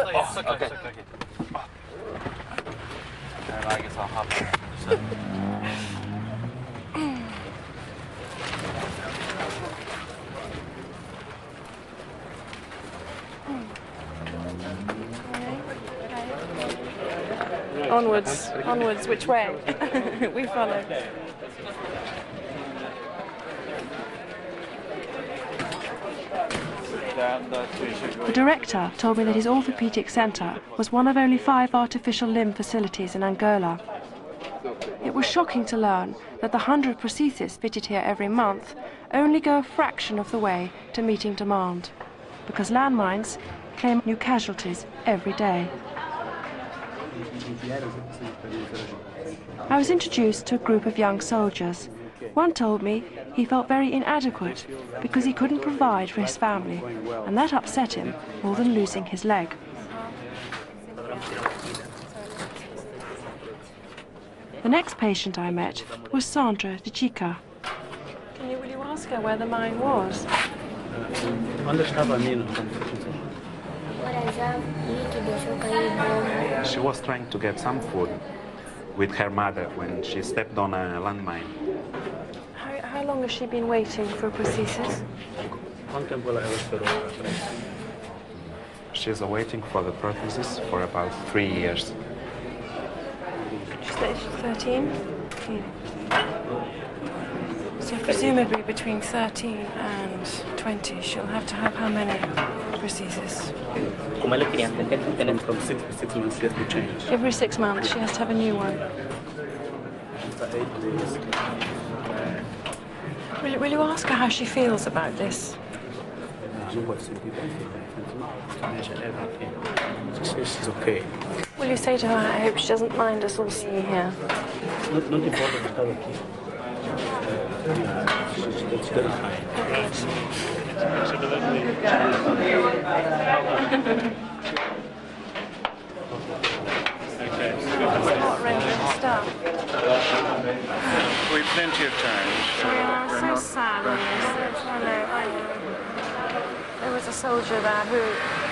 Okay. And I guess I'll hop on. Onwards, onwards, which way? We follow. The director told me that his orthopedic centre was one of only 5 artificial limb facilities in Angola. It was shocking to learn that the 100 prostheses fitted here every month only go a fraction of the way to meeting demand, because landmines claim new casualties every day. I was introduced to a group of young soldiers. One told me he felt very inadequate because he couldn't provide for his family, and that upset him more than losing his leg. The next patient I met was Sandra de Chica. Will you ask her where the mine was? She was trying to get some food with her mother when she stepped on a landmine. How long has she been waiting for prosthesis? She's waiting for the prosthesis for about 3 years. She's 13? So presumably between 13 and 20, she'll have to have how many prostheses? From 6 to 6 months, she has to change. Every 6 months, she has to have a new one. Will you ask her how she feels about this? She's okay. Will you say to her, I hope she doesn't mind us all seeing you here? Not important to her. She's very kind. Heart-wrenching stuff. We've plenty of time. We are so sad. I know. There was a soldier there who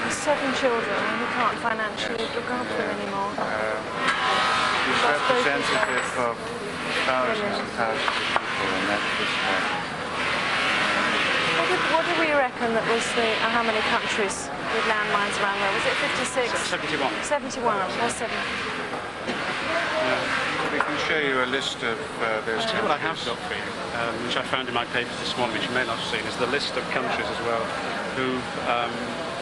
has 7 children and who can't financially look after them anymore. He's representative of thousands and thousands of people in that respect. What do we reckon that was how many countries with landmines around there? Was it 56? 71. 71, or 70. We can show you a list of those countries. What I have got for you, which I found in my papers this morning, which you may not have seen, is the list of countries as well who've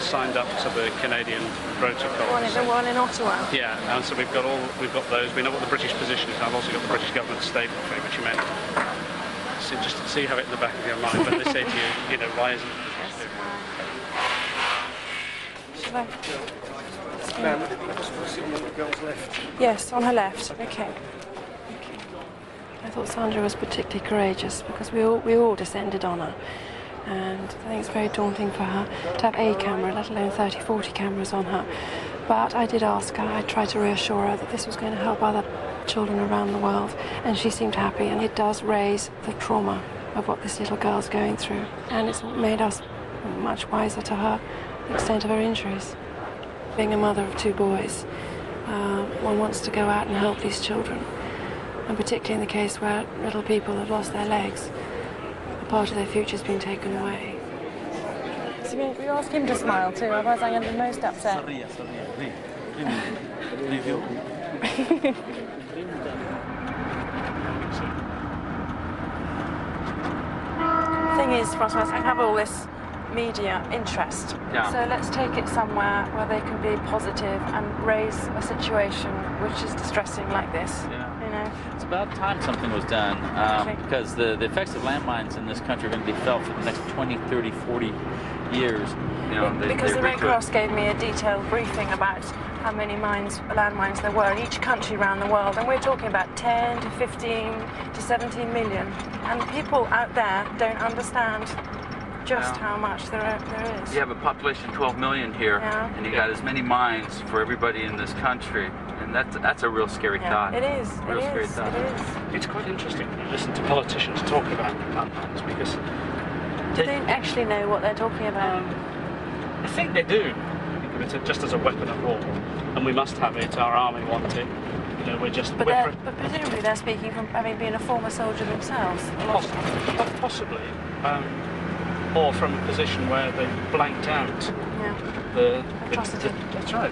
signed up to the Canadian protocol. The one in Ottawa. Yeah, and so we've got those. We know what the British position is. I've also got the British government statement for you, which you may just to see how it in the back of your mind when they say to you, why isn't Yes, on her left. Okay. I thought Sandra was particularly courageous because we all descended on her. And I think it's very daunting for her to have a camera, let alone 30, 40 cameras on her. But I did ask her, I tried to reassure her that this was going to help other children around the world, and she seemed happy, and it does raise the trauma of what this little girl's going through. And it's made us much wiser to her, the extent of her injuries. Being a mother of 2 boys, one wants to go out and help these children, and particularly in the case where little people have lost their legs. Part of their future's been taken away. So we ask him to smile too, otherwise I'm going to be most upset. Thing is, Francois, I have all this media interest. Yeah. So let's take it somewhere where they can be positive and raise a situation which is distressing like this. Yeah. It's about time something was done, because the effects of landmines in this country are going to be felt for the next 20, 30, 40 years. Because the Red Cross gave me a detailed briefing about how many landmines there were in each country around the world, and we're talking about 10 to 15 to 17 million. And people out there don't understand just how much there is. You have a population of 12 million here, and you got as many mines for everybody in this country. And that's a real scary thought. It is. Real scary thought. It's quite interesting to listen to politicians talk about landmines because they don't actually know what they're talking about. I think they do. of it just as a weapon of war, and we must have it. Our army want it. You know, we're just. But presumably they're speaking from having been a former soldier themselves. Possibly, or from a position where they blanked out the atrocity. That's right.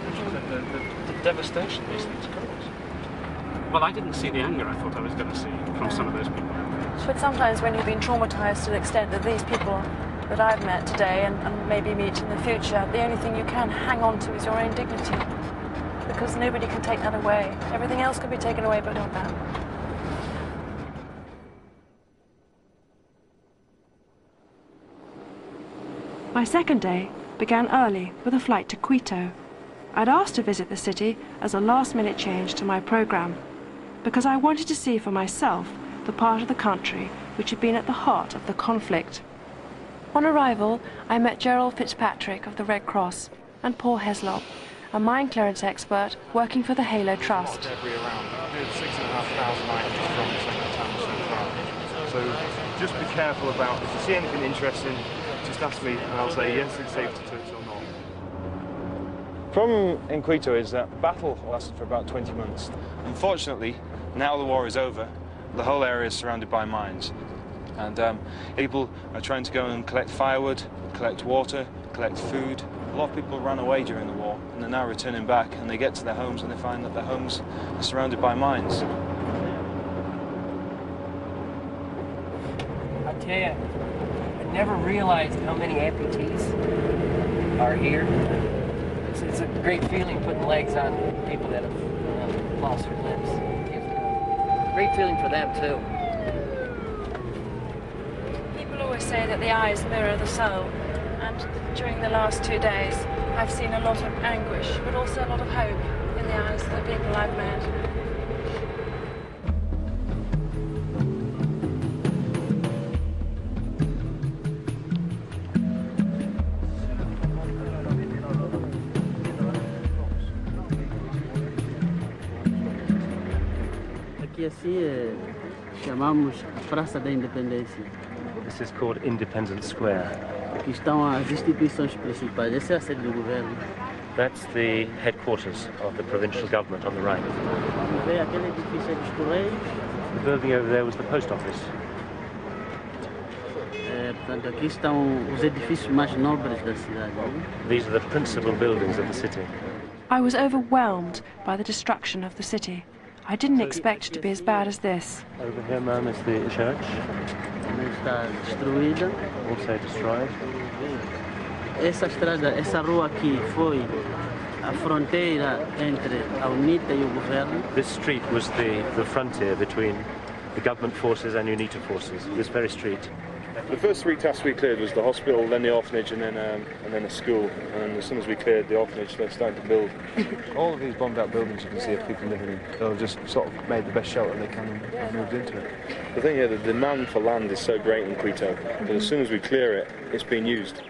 The devastation these things cause. Well, I didn't see the anger I thought I was going to see from some of those people. But sometimes when you've been traumatised to the extent that these people that I've met today and maybe meet in the future, the only thing you can hang on to is your own dignity. Because nobody can take that away. Everything else can be taken away, but not that. My second day began early with a flight to Quito. I'd asked to visit the city as a last-minute change to my programme, because I wanted to see for myself the part of the country which had been at the heart of the conflict. On arrival, I met Gerald Fitzpatrick of the Red Cross and Paul Heslop, a mine clearance expert working for the Halo Trust. Debris around. There's 6,500 items from the centre of town so far. So just be careful about, if you see anything interesting, just ask me and I'll say yes, it's safe to touch or not. The problem in Quito is that the battle lasted for about 20 months. Unfortunately, now the war is over, the whole area is surrounded by mines. And people are trying to go and collect firewood, collect water, collect food. A lot of people ran away during the war and they're now returning back, and they get to their homes and they find that their homes are surrounded by mines. I tell you, I never realized how many amputees are here. It's a great feeling putting legs on people that have lost their limbs. Great feeling for them too. People always say that the eyes mirror the soul, and during the last 2 days I've seen a lot of anguish, but also a lot of hope in the eyes of the people I've met. Aqui assim chamamos a Praça da Independência. This is called Independence Square. Aqui estão as instituições principais. Essa é a sede do governo. That's the headquarters of the provincial government on the right. Vamos ver aquele edifício dos Correios. The building over there was the post office. Portanto, aqui estão os edifícios mais nobres da cidade. These are the principal buildings of the city. I was overwhelmed by the destruction of the city. I didn't expect it to be as bad as this. Over here, ma'am, is the church. Está destruída. Also destroyed. Essa estrada, essa rua aqui foi a fronteira entre a UNITA e o governo. This street was the frontier between the government forces and UNITA forces. This very street. The first three tasks we cleared was the hospital, then the orphanage, and then a school. And as soon as we cleared the orphanage, they're starting to build. All of these bombed out buildings you can see have people living in. They've just sort of made the best shelter they can and moved into it. The thing here, the demand for land is so great in Quito that as soon as we clear it, it's being used.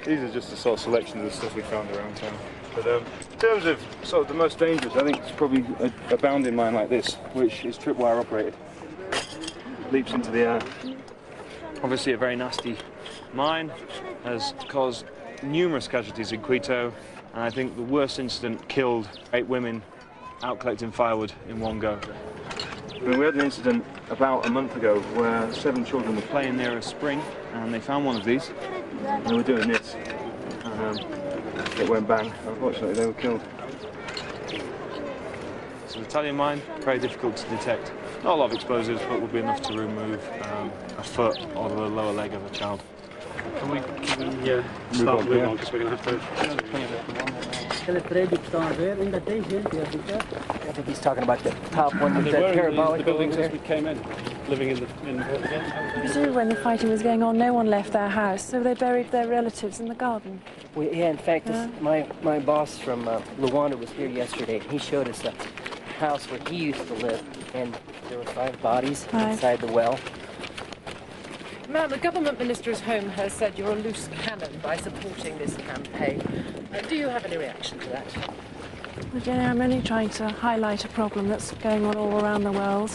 These are just a sort of selection of the stuff we found around town. But in terms of sort of the most dangerous, I think it's probably a bounding mine like this, which is tripwire operated. Leaps into the air. Obviously a very nasty mine, has caused numerous casualties in Quito, and I think the worst incident killed 8 women out collecting firewood in one go. I mean, we had an incident about a month ago where 7 children were playing near a spring and they found one of these and they were doing this and it went bang. Unfortunately they were killed. It's an Italian mine, very difficult to detect. Not a lot of explosives, but would be enough to remove a foot or the lower leg of a child. Can we start moving on, because we're going to have to... Aquele prédio que estão a ver, ainda tem gente a habitar. I think he's talking about the top one with that parabolic the buildings over as we came in, living in Presumably when the fighting was going on, no one left their house, so they buried their relatives in the garden. Yeah, in fact, my boss from Luanda was here yesterday, and he showed us a house where he used to live, and there were 5 bodies inside the well. Ma'am, the government minister's home has said you're a loose cannon by supporting this campaign. Do you have any reaction to that? Well, Jenny, I'm only trying to highlight a problem that's going on all around the world.